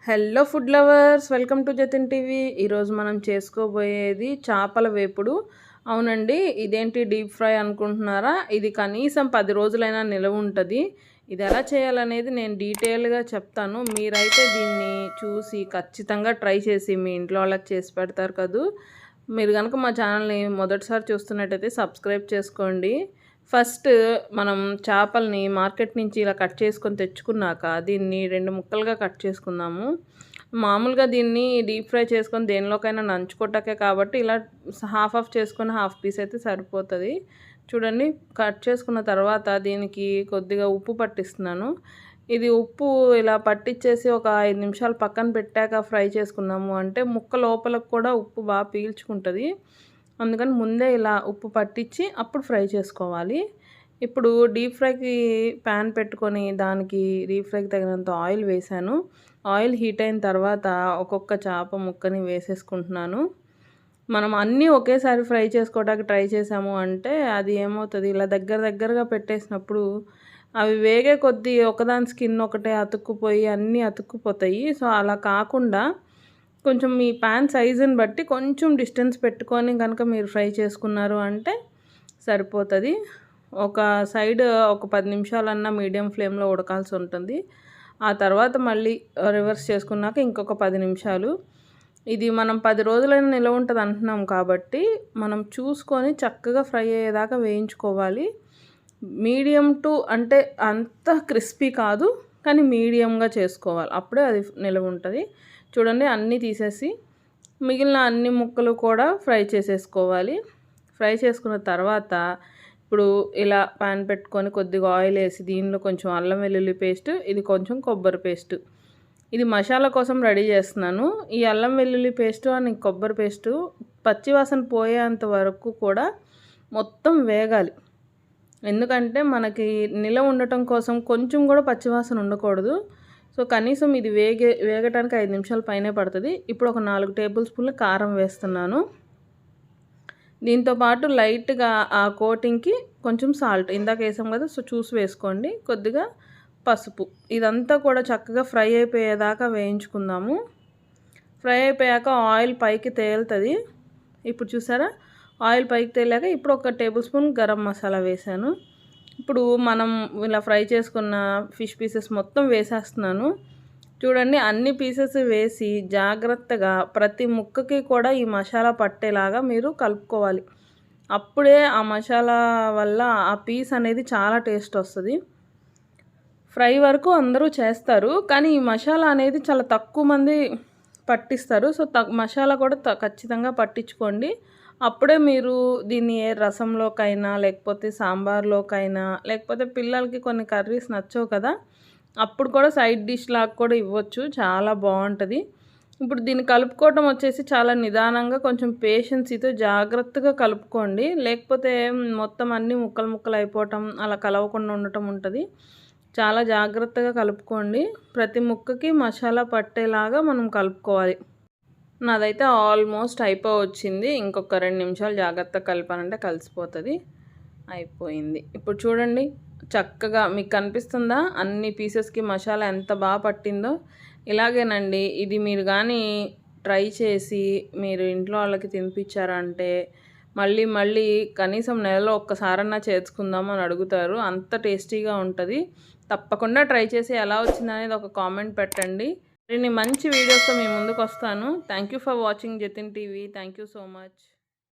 Hello food lovers, welcome to Jatin TV. ఈరోజు మనం చేసుకోబోయేది చేపల వేపుడు. అవునండి, ఇదేంటి డీప్ ఫ్రై అనుకుంటున్నారా? ఇది కనీసం 10 రోజులైనా నిలవ ఉంటుంది. ఇది ఎలా చేయాలనేది నేను డీటెయిల్గా చెప్తాను. మీరైతే దీన్ని చూసి ఖచ్చితంగా ట్రై చేసి మీ ఇంట్లో వాళ్ళకి చేసి పెడతారు కదూ. మీరు కనుక మా ఛానల్ని మొదటిసారి చూస్తున్నట్టయితే సబ్స్క్రైబ్ చేసుకోండి. ఫస్ట్ మనం చేపల్ని మార్కెట్ నుంచి ఇలా కట్ చేసుకొని తెచ్చుకున్నాక దీన్ని 2 ముక్కలుగా కట్ చేసుకుందాము. మామూలుగా దీన్ని డీప్ ఫ్రై చేసుకొని దేనిలోకైనా నంచుకోవటాకే కాబట్టి ఇలా హాఫ్ చేసుకొని హాఫ్ పీస్ అయితే సరిపోతుంది. చూడండి, కట్ చేసుకున్న తర్వాత దీనికి కొద్దిగా ఉప్పు పట్టిస్తున్నాను. ఇది ఉప్పు ఇలా పట్టించేసి ఒక 5 నిమిషాలు పక్కన పెట్టాక ఫ్రై చేసుకున్నాము అంటే ముక్క లోపలకు కూడా ఉప్పు బాగా పీల్చుకుంటుంది. అందుకని ముందే ఇలా ఉప్పు పట్టించి అప్పుడు ఫ్రై చేసుకోవాలి. ఇప్పుడు డీప్ ఫ్రైకి ప్యాన్ పెట్టుకొని దానికి డీప్ ఫ్రైకి తగినంత ఆయిల్ వేసాను. ఆయిల్ హీట్ అయిన తర్వాత ఒక్కొక్క చేప ముక్కని వేసేసుకుంటున్నాను. మనం అన్నీ ఒకేసారి ఫ్రై చేసుకోవడానికి ట్రై చేసాము అంటే అది ఏమవుతుంది, ఇలా దగ్గరగా పెట్టేసినప్పుడు అవి వేగే కొద్దీ ఒకదాని స్కిన్ ఒకటే అతుక్కుపోయి అన్నీ అతుక్కుపోతాయి. సో అలా కాకుండా కొంచెం మీ ప్యాన్ సైజుని బట్టి కొంచెం డిస్టెన్స్ పెట్టుకొని కనుక మీరు ఫ్రై చేసుకున్నారు అంటే సరిపోతుంది. ఒక సైడ్ ఒక 10 నిమిషాలన్నా మీడియం ఫ్లేమ్లో ఉడకాల్సి ఉంటుంది. ఆ తర్వాత మళ్ళీ రివర్స్ చేసుకున్నాక ఇంకొక 10 నిమిషాలు. ఇది మనం 10 రోజులైనా నిలవ ఉంటుంది అంటున్నాం కాబట్టి మనం చూసుకొని చక్కగా ఫ్రై అయ్యేదాకా వేయించుకోవాలి. మీడియం టు అంటే అంత క్రిస్పీ కాదు, కానీ మీడియంగా చేసుకోవాలి, అప్పుడే అది నిలవ ఉంటుంది. చూడండి, అన్నీ తీసేసి మిగిలిన అన్ని ముక్కలు కూడా ఫ్రై చేసేసుకోవాలి. ఫ్రై చేసుకున్న తర్వాత ఇప్పుడు ఇలా ప్యాన్ పెట్టుకొని కొద్దిగా ఆయిల్ వేసి దీనిలో కొంచెం అల్లం వెల్లుల్లి పేస్ట్, ఇది కొంచెం కొబ్బరి పేస్ట్, ఇది మసాలా కోసం రెడీ చేస్తున్నాను. ఈ అల్లం వెల్లుల్లి పేస్ట్ అని కొబ్బరి పేస్టు పచ్చివాసన పోయేంత వరకు కూడా మొత్తం వేగాలి. ఎందుకంటే మనకి నిలవ ఉండటం కోసం కొంచెం కూడా పచ్చివాసన ఉండకూడదు. సో కనీసం ఇది వేగటానికి 5 నిమిషాల పైనే పడుతుంది. ఇప్పుడు ఒక 4 టేబుల్ స్పూన్ల కారం వేస్తున్నాను. దీంతోపాటు లైట్గా ఆ కోటింగ్కి కొంచెం సాల్ట్ ఇందాక వేసాం కదా, సో చూసి వేసుకోండి. కొద్దిగా పసుపు, ఇదంతా కూడా చక్కగా ఫ్రై అయిపోయేదాకా వేయించుకుందాము. ఫ్రై అయిపోయాక ఆయిల్ పైకి తేలుతుంది. ఇప్పుడు చూసారా, ఆయిల్ పైకి తేలాక ఇప్పుడు ఒక టేబుల్ స్పూన్ గరం మసాలా వేసాను. ఇప్పుడు మనం ఇలా ఫ్రై చేసుకున్న ఫిష్ పీసెస్ మొత్తం వేసేస్తున్నాను. చూడండి, అన్ని పీసెస్ వేసి జాగ్రత్తగా ప్రతి ముక్కకి కూడా ఈ మసాలా పట్టేలాగా మీరు కలుపుకోవాలి. అప్పుడే ఆ మసాలా వల్ల ఆ పీస్ అనేది చాలా టేస్ట్ వస్తుంది. ఫ్రై వరకు అందరూ చేస్తారు, కానీ ఈ మసాలా అనేది చాలా తక్కువ మంది పట్టిస్తారు. సో మసాలా కూడా ఖచ్చితంగా పట్టించుకోండి. అప్పుడే మీరు దీన్ని ఏ రసంలోకైనా లేకపోతే సాంబార్లోకైనా లేకపోతే పిల్లలకి కొన్ని కర్రీస్ నచ్చవు కదా, అప్పుడు కూడా సైడ్ డిష్ లాగా కూడా ఇవ్వచ్చు, చాలా బాగుంటుంది. ఇప్పుడు దీన్ని కలుపుకోవటం వచ్చేసి చాలా నిదానంగా కొంచెం పేషెన్సీతో జాగ్రత్తగా కలుపుకోండి. లేకపోతే మొత్తం అన్నీ ముక్కలు అయిపోవటం, అలా కలవకుండా ఉండటం ఉంటుంది. చాలా జాగ్రత్తగా కలుపుకోండి. ప్రతి ముక్కకి మసాలా పట్టేలాగా మనం కలుపుకోవాలి. నాదైతే ఆల్మోస్ట్ అయిపోవచ్చింది. ఇంకొక 2 నిమిషాలు జాగ్రత్తగా కలిపానంటే కలిసిపోతుంది. అయిపోయింది. ఇప్పుడు చూడండి, చక్కగా మీకు కనిపిస్తుందా అన్ని పీసెస్కి మసాలా ఎంత బాగా పట్టిందో. ఇలాగేనండి, ఇది మీరు కానీ ట్రై చేసి మీరు ఇంట్లో వాళ్ళకి తినిపించారంటే మళ్ళీ కనీసం నెలలో ఒక్కసారన్నా చేసుకుందాం అని అడుగుతారు. అంత టేస్టీగా ఉంటుంది. తప్పకుండా ట్రై చేసి ఎలా వచ్చిందనేది ఒక కామెంట్ పెట్టండి. మరిన్ని మంచి వీడియోస్తో మీ ముందుకు వస్తాను. Thank you for watching Jatin TV. Thank you so much.